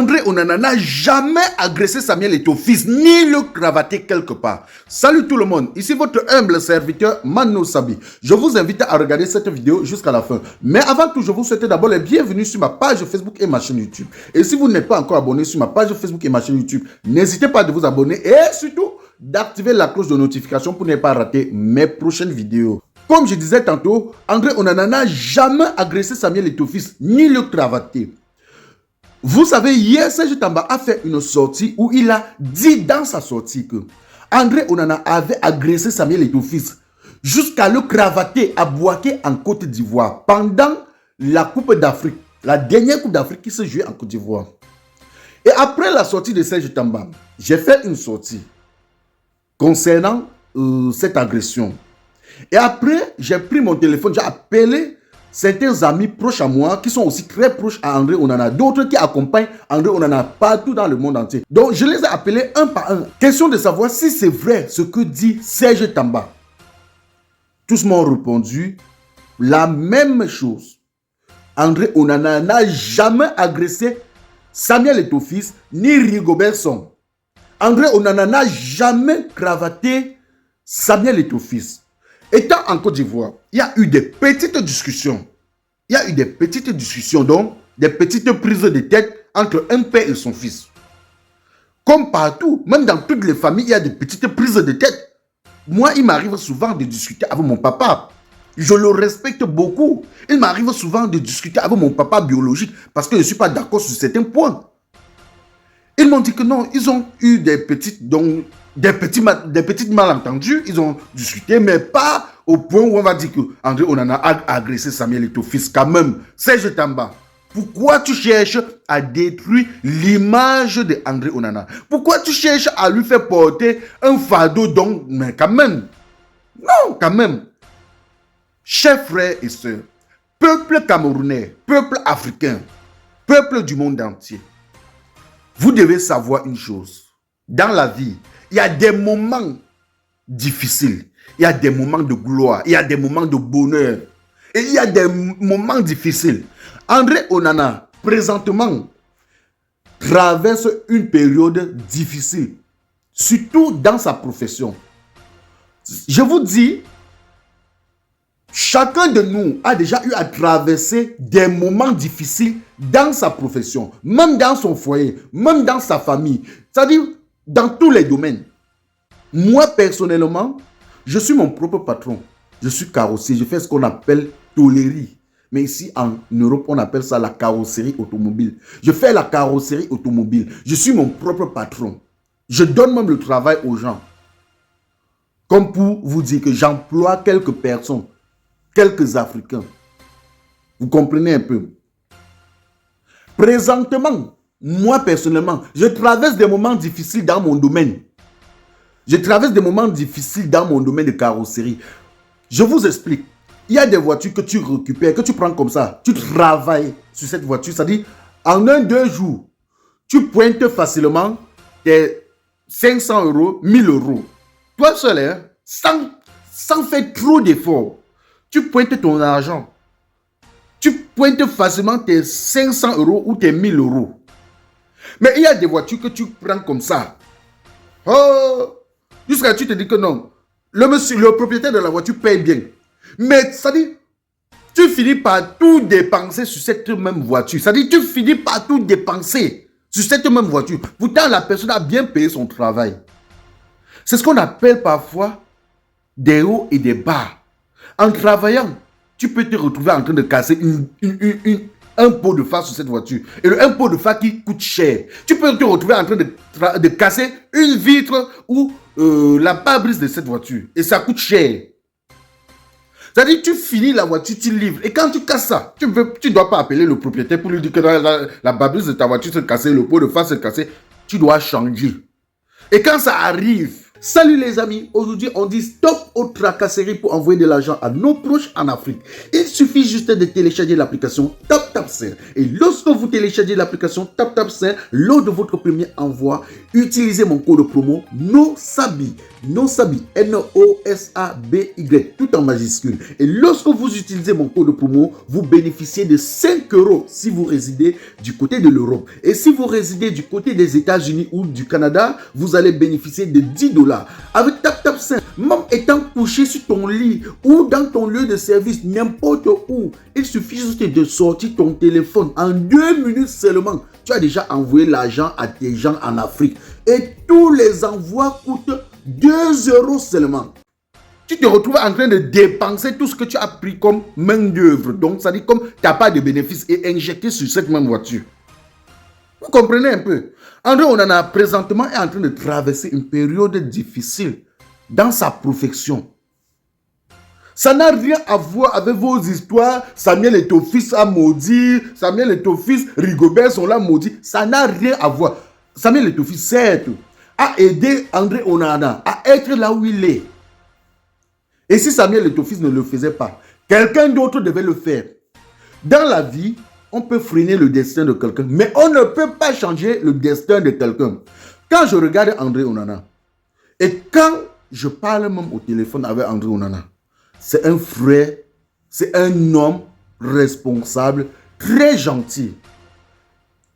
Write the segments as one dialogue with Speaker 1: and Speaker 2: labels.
Speaker 1: André Onana n'a jamais agressé Samuel Eto'o fils, ni le cravaté quelque part. Salut tout le monde, ici votre humble serviteur Mano Sabi. Je vous invite à regarder cette vidéo jusqu'à la fin. Mais avant tout, je vous souhaite d'abord la bienvenue sur ma page Facebook et ma chaîne YouTube. Et si vous n'êtes pas encore abonné sur ma page Facebook et ma chaîne YouTube, n'hésitez pas à vous abonner et surtout d'activer la cloche de notification pour ne pas rater mes prochaines vidéos. Comme je disais tantôt, André Onana n'a jamais agressé Samuel Eto'o fils, ni le cravaté. Vous savez, hier, Serge Tamba a fait une sortie où il a dit dans sa sortie que André Onana avait agressé Samuel Eto'o fils jusqu'à le cravater à Bouaké en Côte d'Ivoire pendant la Coupe d'Afrique, la dernière Coupe d'Afrique qui se jouait en Côte d'Ivoire. Et après la sortie de Serge Tamba, j'ai fait une sortie concernant cette agression. Et après, j'ai pris mon téléphone, j'ai appelé certains amis proches à moi qui sont aussi très proches à André Onana, d'autres qui accompagnent André Onana partout dans le monde entier. Donc, je les ai appelés un par un. Question de savoir si c'est vrai ce que dit Serge Tamba. Tous m'ont répondu la même chose. André Onana n'a jamais agressé Samuel Eto'o fils ni Rigobert Song. André Onana n'a jamais cravaté Samuel Eto'o fils. Étant en Côte d'Ivoire, il y a eu des petites discussions. Donc des petites prises de tête entre un père et son fils. Comme partout, même dans toutes les familles, il y a des petites prises de tête. Moi, il m'arrive souvent de discuter avec mon papa. Je le respecte beaucoup. Il m'arrive souvent de discuter avec mon papa biologique parce que je ne suis pas d'accord sur certains points. Ils m'ont dit que non, ils ont eu des petits malentendus, ils ont discuté, mais pas au point où on va dire que André Onana a agressé Samuel Eto'o fils. Quand même, Serge Tamba, pourquoi tu cherches à détruire l'image de André Onana? Pourquoi tu cherches à lui faire porter un fardeau donc, mais quand même, non, quand même. Chers frères et sœurs, peuple camerounais, peuple africain, peuple du monde entier, vous devez savoir une chose. Dans la vie, il y a des moments difficiles. Il y a des moments de gloire. Il y a des moments de bonheur. Et il y a des moments difficiles. André Onana, présentement, traverse une période difficile. Surtout dans sa profession. Je vous dis, chacun de nous a déjà eu à traverser des moments difficiles dans sa profession, même dans son foyer, même dans sa famille. C'est-à-dire, dans tous les domaines. Moi, personnellement, je suis mon propre patron. Je suis carrossier. Je fais ce qu'on appelle tôlerie. Mais ici, en Europe, on appelle ça la carrosserie automobile. Je fais la carrosserie automobile. Je suis mon propre patron. Je donne même le travail aux gens. Comme pour vous dire que j'emploie quelques personnes, quelques Africains. Vous comprenez un peu? Présentement, moi personnellement, je traverse des moments difficiles dans mon domaine. Je traverse des moments difficiles dans mon domaine de carrosserie. Je vous explique. Il y a des voitures que tu récupères, que tu prends comme ça. Tu travailles sur cette voiture. C'est-à-dire, en 1-2 jours, tu pointes facilement tes 500 euros, 1000 euros. Toi seul, hein, sans faire trop d'efforts. Tu pointes ton argent. Tu pointes facilement tes 500 euros ou tes 1000 euros. Mais il y a des voitures que tu prends comme ça. Oh! Jusqu'à tu te dis que non. Le propriétaire de la voiture paye bien. Mais ça dit, tu finis par tout dépenser sur cette même voiture. Ça dit, tu finis par tout dépenser sur cette même voiture. Pourtant, la personne a bien payé son travail. C'est ce qu'on appelle parfois des hauts et des bas. En travaillant, tu peux te retrouver en train de casser un pot de phare sur cette voiture. Et un pot de phare qui coûte cher. Tu peux te retrouver en train de casser une vitre ou la pare-brise de cette voiture. Et ça coûte cher. C'est-à-dire, tu finis la voiture, tu livres. Et quand tu casses ça, tu ne dois pas appeler le propriétaire pour lui dire que la pare-brise de ta voiture s'est cassée, le pot de phare s'est cassé. Tu dois changer. Et quand ça arrive, Salut les amis, aujourd'hui on dit stop aux tracasseries pour envoyer de l'argent à nos proches en Afrique. Il suffit juste de télécharger l'application TapTapSend. Et lorsque vous téléchargez l'application TapTapSend, lors de votre premier envoi, utilisez mon code promo NOSABY, N-O-S-A-B-Y, tout en majuscule. Et lorsque vous utilisez mon code promo, vous bénéficiez de 5 € si vous résidez du côté de l'Europe. Et si vous résidez du côté des États-Unis ou du Canada, vous allez bénéficier de 10 $. Avec TapTapSend, même étant couché sur ton lit ou dans ton lieu de service, n'importe où, il suffit juste de sortir ton téléphone. En 2 minutes seulement, tu as déjà envoyé l'argent à tes gens en Afrique. Et tous les envois coûtent 2 € seulement. Tu te retrouves en train de dépenser tout ce que tu as pris comme main d'œuvre. Donc, ça dit comme tu n'as pas de bénéfice et injecté sur cette même voiture. Vous comprenez un peu? André Onana, présentement, est en train de traverser une période difficile dans sa profession. Ça n'a rien à voir avec vos histoires. Samuel Eto'o-Fils a maudit. Samuel Eto'o-Fils, Rigobert sont là maudits. Ça n'a rien à voir. Samuel Eto'o-Fils, certes, a aidé André Onana à être là où il est. Et si Samuel Eto'o-Fils ne le faisait pas, quelqu'un d'autre devait le faire. Dans la vie, on peut freiner le destin de quelqu'un, mais on ne peut pas changer le destin de quelqu'un. Quand je regarde André Onana, et quand je parle même au téléphone avec André Onana, c'est un frère, c'est un homme responsable, très gentil.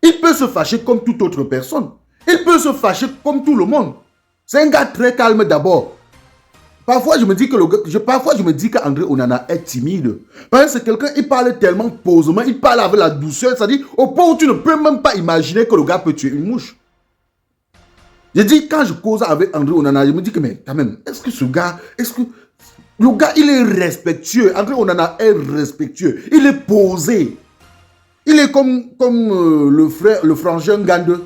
Speaker 1: Il peut se fâcher comme toute autre personne. Il peut se fâcher comme tout le monde. C'est un gars très calme d'abord. Parfois, je me dis qu'André Onana est timide. Parce que c'est quelqu'un, il parle tellement posément, il parle avec la douceur. C'est-à-dire, au point où tu ne peux même pas imaginer que le gars peut tuer une mouche. Je dis, quand je cause avec André Onana, je me dis que, mais quand même, est-ce que le gars, il est respectueux. André Onana est respectueux. Il est posé. Il est comme le frangin Gande.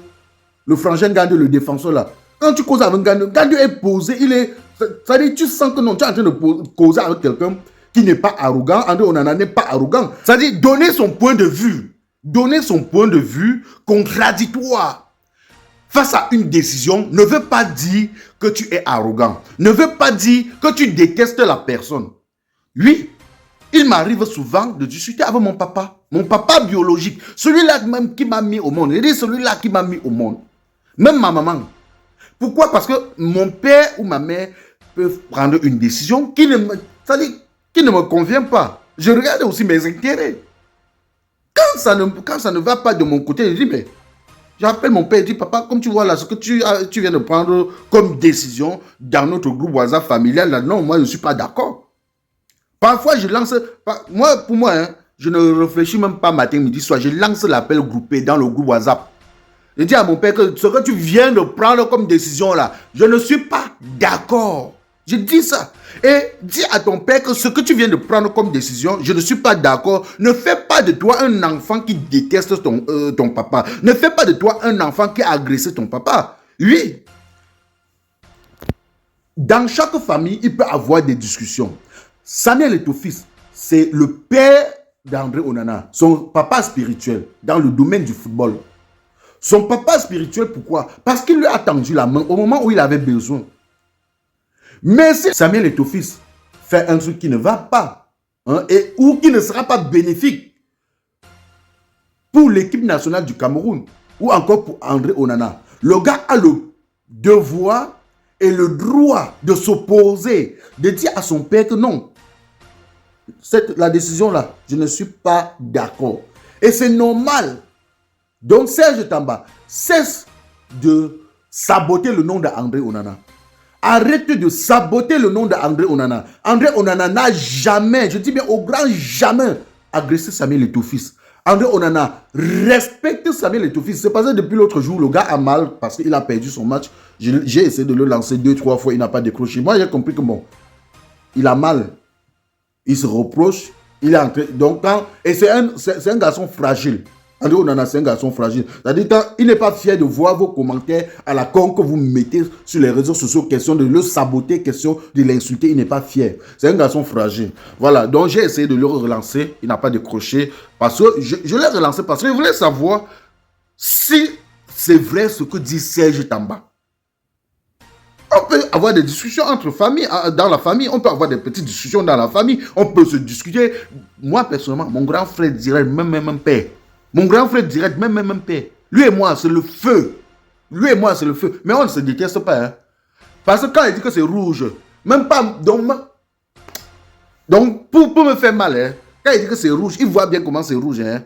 Speaker 1: Le frangin Gande, le défenseur là. Quand tu causes avec Gande, Gande est posé, il est... C'est-à-dire, tu sens que non, tu es en train de causer avec quelqu'un qui n'est pas arrogant. André Onana n'est pas arrogant. C'est-à-dire, donner son point de vue. Donner son point de vue contradictoire face à une décision ne veut pas dire que tu es arrogant. Ne veut pas dire que tu détestes la personne. Oui, il m'arrive souvent de discuter avec mon papa. Mon papa biologique. Celui-là même qui m'a mis au monde. Il dit celui-là qui m'a mis au monde. Même ma maman. Pourquoi? Parce que mon père ou ma mère peuvent prendre une décision qui ne me convient pas. Je regarde aussi mes intérêts. Quand ça ne va pas de mon côté, je dis, mais j'appelle mon père et je dis, papa, comme tu vois là, ce que tu viens de prendre comme décision dans notre groupe WhatsApp familial, là, non, moi, je ne suis pas d'accord. Parfois, je lance, pour moi, hein, je ne réfléchis même pas matin, midi, soir, je lance l'appel groupé dans le groupe WhatsApp. Je dis à mon père que ce que tu viens de prendre comme décision là, je ne suis pas d'accord. Je dis ça. Et dis à ton père que ce que tu viens de prendre comme décision, je ne suis pas d'accord. Ne fais pas de toi un enfant qui déteste ton papa. Ne fais pas de toi un enfant qui a agressé ton papa. Oui. Dans chaque famille, il peut y avoir des discussions. Samuel Eto'o-Fils, c'est le père d'André Onana, son papa spirituel dans le domaine du football. Son papa spirituel, pourquoi? Parce qu'il lui a tendu la main au moment où il avait besoin. Mais si Samuel Eto'o-Fils fait un truc qui ne va pas, hein, ou qui ne sera pas bénéfique pour l'équipe nationale du Cameroun, ou encore pour André Onana, le gars a le devoir et le droit de s'opposer, de dire à son père que non, la décision là, je ne suis pas d'accord. Et c'est normal. Donc Serge Tamba, cesse de saboter le nom d'André Onana. Arrête de saboter le nom d'André Onana. André Onana n'a jamais, je dis bien au grand jamais, agressé Samuel Eto'o-Fils. André Onana respecte Samuel Eto'o-Fils. C'est passé depuis l'autre jour, le gars a mal parce qu'il a perdu son match. J'ai essayé de le lancer 2-3 fois, il n'a pas décroché. Moi, j'ai compris que bon, il a mal. Il se reproche, il est entré. Donc, et c'est un garçon fragile. André Onana, c'est un garçon fragile. C'est-à-dire qu'il n'est pas fier de voir vos commentaires à la con que vous mettez sur les réseaux sociaux, question de le saboter, question de l'insulter. Il n'est pas fier. C'est un garçon fragile. Voilà. Donc, j'ai essayé de le relancer. Il n'a pas décroché. Parce que je l'ai relancé parce que je voulais savoir si c'est vrai ce que dit Serge Tamba. On peut avoir des discussions entre familles, dans la famille. On peut avoir des petites discussions dans la famille. On peut se discuter. Moi, personnellement, mon grand frère dirait même père. Mon grand frère dirait même père. Lui et moi, c'est le feu. Lui et moi, c'est le feu. Mais on ne se déteste pas. Hein. Parce que quand il dit que c'est rouge, même pas... Donc pour me faire mal, hein, quand il dit que c'est rouge, il voit bien comment c'est rouge. Hein,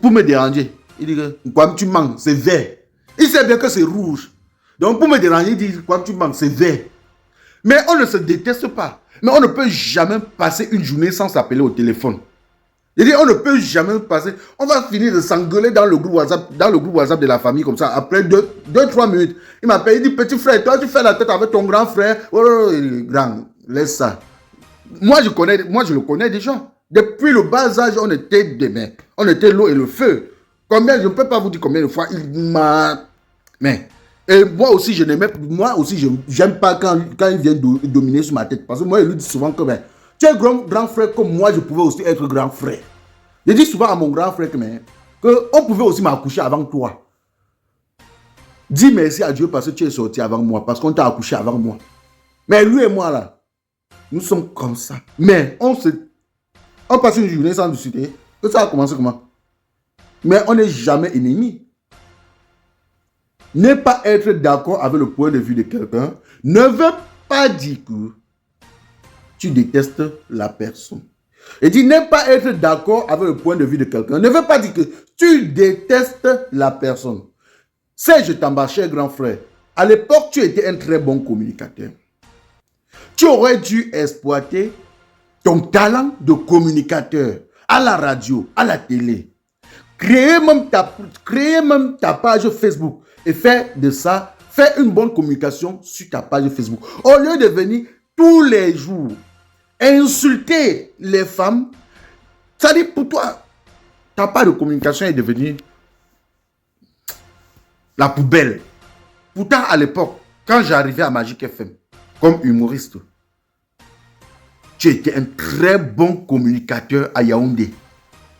Speaker 1: pour me déranger. Il dit que quoi tu manques, c'est vert. Il sait bien que c'est rouge. Donc pour me déranger, il dit quoi tu manques, c'est vert. Mais on ne se déteste pas. Mais on ne peut jamais passer une journée sans s'appeler au téléphone. Il dit on ne peut jamais passer. On va finir de s'engueuler dans le groupe WhatsApp de la famille comme ça. Après 2-3 minutes, il m'appelle, il dit petit frère, toi tu fais la tête avec ton grand frère. Oh, grand, laisse ça. Moi je le connais déjà. Depuis le bas âge, on était des mains. On était l'eau et le feu. Combien, je ne peux pas vous dire combien de fois il m'a... Mais, et moi aussi, j'aime pas quand il vient dominer sur ma tête. Parce que moi, il lui dit souvent que, ben, tu es grand frère comme moi, je pouvais aussi être grand frère. Je dis souvent à mon grand frère qu'on pouvait aussi m'accoucher avant toi. Dis merci à Dieu parce que tu es sorti avant moi, parce qu'on t'a accouché avant moi. Mais lui et moi, là, nous sommes comme ça. Mais on passe une journée sans discuter. Que ça a commencé comment? Mais on n'est jamais ennemis. Ne pas être d'accord avec le point de vue de quelqu'un ne veut pas dire que tu détestes la personne. Et dit ne pas être d'accord avec le point de vue de quelqu'un ne veut pas dire que tu détestes la personne. Serge Tamba, cher grand frère, à l'époque, tu étais un très bon communicateur. Tu aurais dû exploiter ton talent de communicateur à la radio, à la télé. Créer même ta page Facebook et faire de ça, faire une bonne communication sur ta page Facebook. Au lieu de venir tous les jours insulter les femmes, ça dit pour toi, ta page de communication est devenue la poubelle. Pourtant, à l'époque, quand j'arrivais à Magic FM, comme humoriste, tu étais un très bon communicateur à Yaoundé.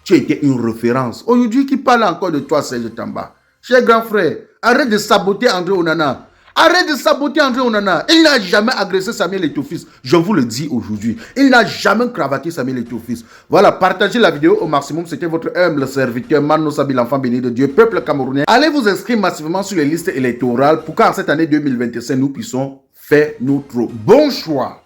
Speaker 1: Tu étais une référence. Aujourd'hui, qui parle encore de toi, Serge Tamba? Cher grand frère, arrête de saboter André Onana. Arrête de saboter André Onana. Il n'a jamais agressé Samuel Eto'o-Fils. Je vous le dis aujourd'hui. Il n'a jamais cravaté Samuel Eto'o-Fils. Voilà, partagez la vidéo au maximum. C'était votre humble serviteur, Mano Sabi, l'enfant béni de Dieu, peuple camerounais. Allez vous inscrire massivement sur les listes électorales pour qu'en cette année 2025, nous puissions faire notre bon choix.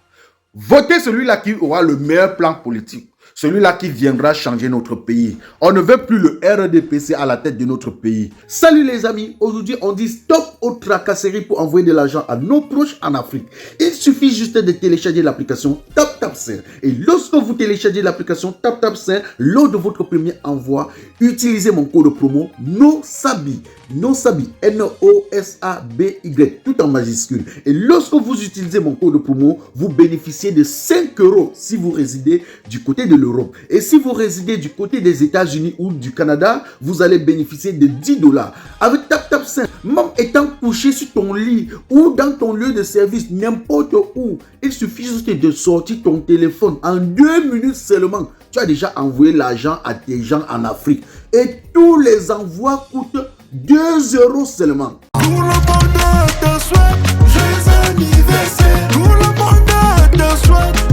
Speaker 1: Votez celui-là qui aura le meilleur plan politique. Celui-là qui viendra changer notre pays. On ne veut plus le RDPC à la tête de notre pays. Salut les amis, aujourd'hui on dit stop aux tracasseries pour envoyer de l'argent à nos proches en Afrique. Il suffit juste de télécharger l'application TapTapSend. Et lorsque vous téléchargez l'application TapTapSend, lors de votre premier envoi, utilisez mon code promo NOSABI. NOSABI, N-O-S-A-B-Y, tout en majuscule. Et lorsque vous utilisez mon code promo, vous bénéficiez de 5 € si vous résidez du côté de l'Europe. Et si vous résidez du côté des États-Unis ou du Canada, vous allez bénéficier de 10 $. Avec TapTapSend, même étant couché sur ton lit ou dans ton lieu de service, n'importe où, il suffit juste de sortir ton téléphone. En 2 minutes seulement, tu as déjà envoyé l'argent à tes gens en Afrique. Et tous les envois coûtent 2 € seulement.
Speaker 2: Tout le monde te souhaite joyeux anniversaire. Tout le monde te souhaite